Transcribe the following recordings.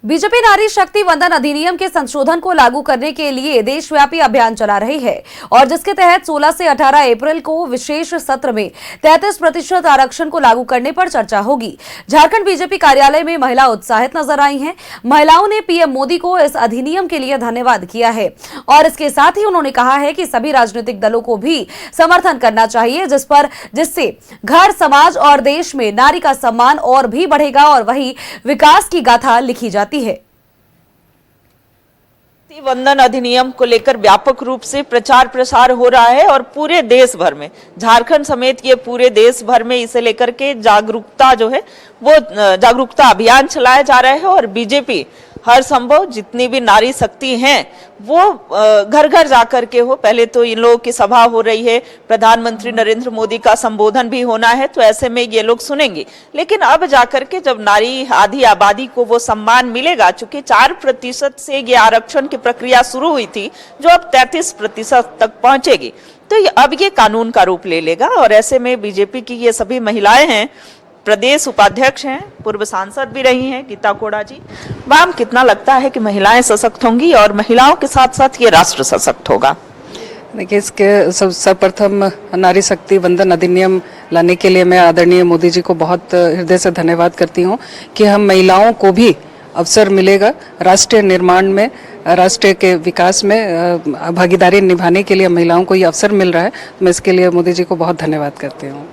BJP नारी शक्ति वंदन अधिनियम के संशोधन को लागू करने के लिए देशव्यापी अभियान चला रही है और जिसके तहत 16 से 18 अप्रैल को विशेष सत्र में 33% आरक्षण को लागू करने पर चर्चा होगी। झारखंड बीजेपी कार्यालय में महिला उत्साहित नजर आई हैं। महिलाओं ने पीएम मोदी को इस अधिनियम के लिए धन्यवाद किया है और इसके साथ ही उन्होंने कहा है कि सभी राजनीतिक दलों को भी समर्थन करना चाहिए जिससे घर, समाज और देश में नारी का सम्मान और भी बढ़ेगा और वही विकास की गाथा लिखी जाती है। वंदन अधिनियम को लेकर व्यापक रूप से प्रचार प्रसार हो रहा है और पूरे देश भर में, झारखंड समेत ये पूरे देश भर में इसे लेकर के जागरूकता जो है वो जागरूकता अभियान चलाया जा रहा है और बीजेपी हर संभव जितनी भी नारी शक्ति हैं वो घर घर जाकर के हो। पहले तो इन लोगों की सभा हो रही है, प्रधानमंत्री नरेंद्र मोदी का संबोधन भी होना है, तो ऐसे में ये लोग सुनेंगे। लेकिन अब जाकर के जब नारी आधी आबादी को वो सम्मान मिलेगा, चूंकि 4% से ये आरक्षण की प्रक्रिया शुरू हुई थी जो अब 33% तक पहुंचेगी, तो अब ये कानून का रूप ले लेगा। और ऐसे में बीजेपी की ये सभी महिलाएं हैं, प्रदेश उपाध्यक्ष हैं, पूर्व सांसद भी रही हैं गीता कोड़ा जी। मैम, कितना लगता है कि महिलाएं सशक्त होंगी और महिलाओं के साथ साथ ये राष्ट्र सशक्त होगा? देखिए, इसके सर्वप्रथम नारी शक्ति वंदन अधिनियम लाने के लिए मैं आदरणीय मोदी जी को बहुत हृदय से धन्यवाद करती हूँ कि हम महिलाओं को भी अवसर मिलेगा राष्ट्रीय निर्माण में, राष्ट्र के विकास में भागीदारी निभाने के लिए महिलाओं को ये अवसर मिल रहा है। मैं इसके लिए मोदी जी को बहुत धन्यवाद करती हूँ।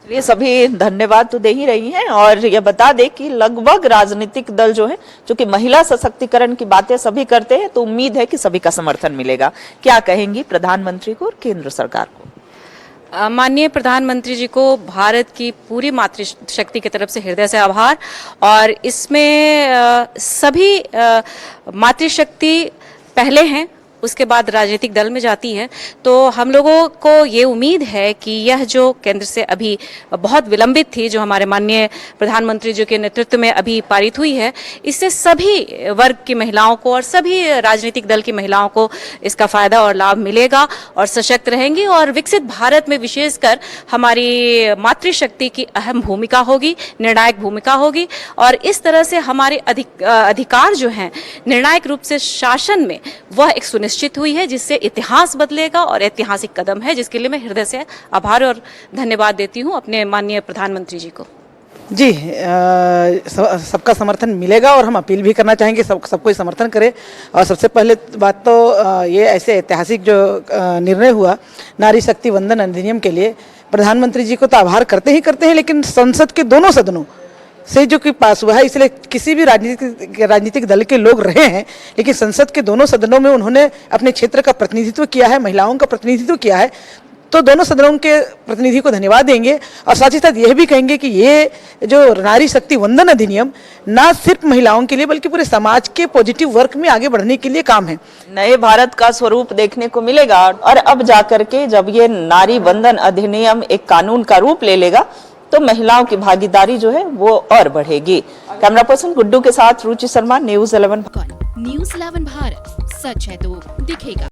ये सभी धन्यवाद तो दे ही रही हैं और ये बता दे कि लगभग राजनीतिक दल जो है, चूंकि महिला सशक्तिकरण की बातें सभी करते हैं, तो उम्मीद है कि सभी का समर्थन मिलेगा। क्या कहेंगी प्रधानमंत्री को और केंद्र सरकार को? माननीय प्रधानमंत्री जी को भारत की पूरी मातृशक्ति की तरफ से हृदय से आभार। और इसमें सभी मातृशक्ति पहले हैं, उसके बाद राजनीतिक दल में जाती है। तो हम लोगों को ये उम्मीद है कि यह जो केंद्र से अभी बहुत विलंबित थी, जो हमारे माननीय प्रधानमंत्री जी के नेतृत्व में अभी पारित हुई है, इससे सभी वर्ग की महिलाओं को और सभी राजनीतिक दल की महिलाओं को इसका फायदा और लाभ मिलेगा और सशक्त रहेंगी। और विकसित भारत में विशेषकर हमारी मातृशक्ति की अहम भूमिका होगी, निर्णायक भूमिका होगी। और इस तरह से हमारे अधिकार जो हैं निर्णायक रूप से शासन में, वह एक निश्चित हुई है, जिससे इतिहास बदलेगा और ऐतिहासिक कदम है, जिसके लिए मैं हृदय से आभार और धन्यवाद देती हूं अपने माननीय प्रधानमंत्री जी को। जी, सबका समर्थन मिलेगा और हम अपील भी करना चाहेंगे सबको समर्थन करे। और सबसे पहले बात तो ये ऐसे ऐतिहासिक जो निर्णय हुआ नारी शक्ति वंदन अधिनियम के लिए, प्रधानमंत्री जी को तो आभार करते ही करते हैं, लेकिन संसद के दोनों सदनों से जो कि पास हुआ है, इसलिए किसी भी राजनीतिक दल के लोग रहे हैं, लेकिन संसद के दोनों सदनों में उन्होंने अपने क्षेत्र का प्रतिनिधित्व किया है, महिलाओं का प्रतिनिधित्व किया है। तो दोनों सदनों के प्रतिनिधि को धन्यवाद देंगे और साथ ही साथ यह भी कहेंगे कि ये जो नारी शक्ति वंदन अधिनियम ना सिर्फ महिलाओं के लिए बल्कि पूरे समाज के पॉजिटिव वर्क में आगे बढ़ने के लिए काम है। नए भारत का स्वरूप देखने को मिलेगा और अब जाकर के जब ये नारी वंदन अधिनियम एक कानून का रूप ले लेगा तो महिलाओं की भागीदारी जो है वो और बढ़ेगी। कैमरा पर्सन गुड्डू के साथ रुचि शर्मा, न्यूज़ 11 भारत। सच है तो दिखेगा।